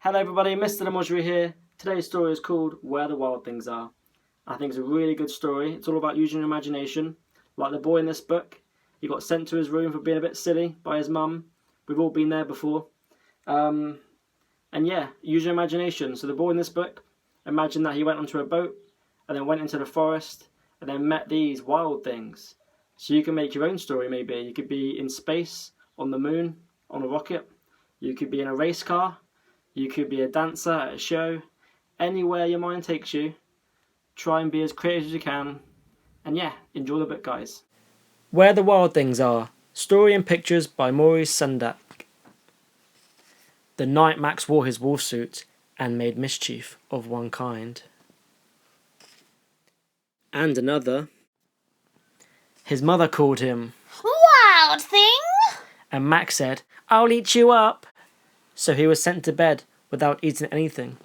Hello everybody, Mr. Lamojri here. Today's story is called Where the Wild Things Are. I think it's a really good story. It's all about using your imagination. Like the boy in this book, he got sent to his room for being a bit silly by his mum. We've all been there before. And yeah, use your imagination. So the boy in this book, imagine that he went onto a boat and then went into the forest and then met these wild things. So you can make your own story maybe. You could be in space, on the moon, on a rocket. You could be in a race car. You could be a dancer at a show. Anywhere your mind takes you, try and be as creative as you can. And yeah, enjoy the book, guys. Where the Wild Things Are. Story and pictures by Maurice Sendak. The night Max wore his wolf suit and made mischief of one kind and another. His mother called him Wild thing! and Max said, "I'll eat you up." So he was sent to bed without eating anything.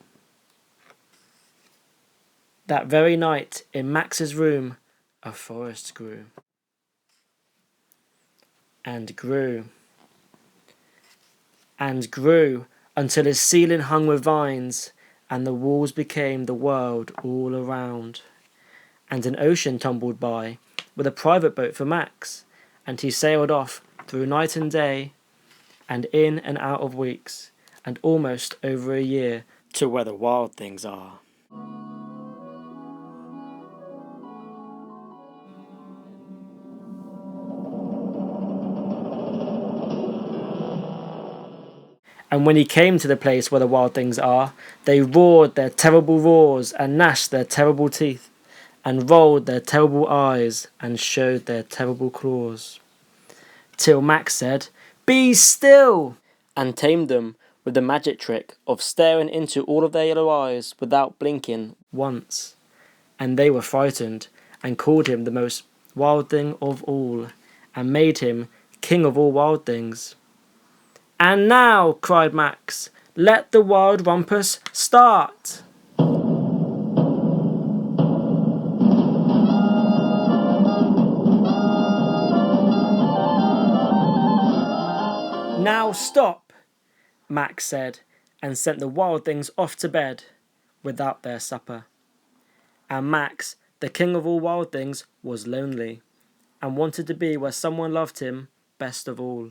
That very night, in Max's room, a forest grew. And grew. And grew until his ceiling hung with vines, and the walls became the world all around. And an ocean tumbled by, with a private boat for Max, and he sailed off through night and day, and in and out of weeks, and almost over a year, to where the wild things are. And when he came to the place where the wild things are, they roared their terrible roars, and gnashed their terrible teeth, and rolled their terrible eyes, and showed their terrible claws. Till Max said, "Be still!" and tamed them with the magic trick of staring into all of their yellow eyes without blinking once. And they were frightened, and called him the most wild thing of all, and made him king of all wild things. "And now," cried Max, "let the wild rumpus start!" "Now stop," Max said, and sent the wild things off to bed without their supper. And Max, the king of all wild things, was lonely, and wanted to be where someone loved him best of all.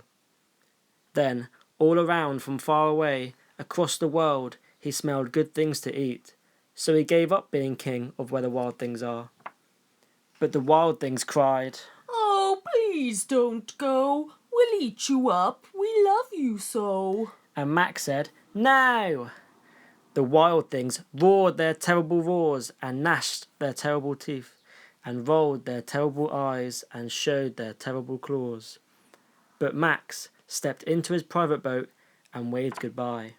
Then, all around from far away, across the world, he smelled good things to eat, so he gave up being king of where the wild things are. But the wild things cried, Oh, please don't go. We'll eat you up. We love you so. and Max said, "No!" The wild things roared their terrible roars, and gnashed their terrible teeth, and rolled their terrible eyes, and showed their terrible claws. But Max stepped into his private boat and waved goodbye,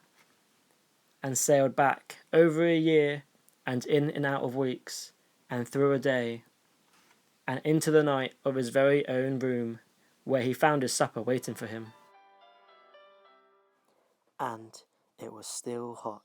and sailed back over a year, and in and out of weeks, and through a day, and into the night of his very own room, where he found his supper waiting for him. And it was still hot.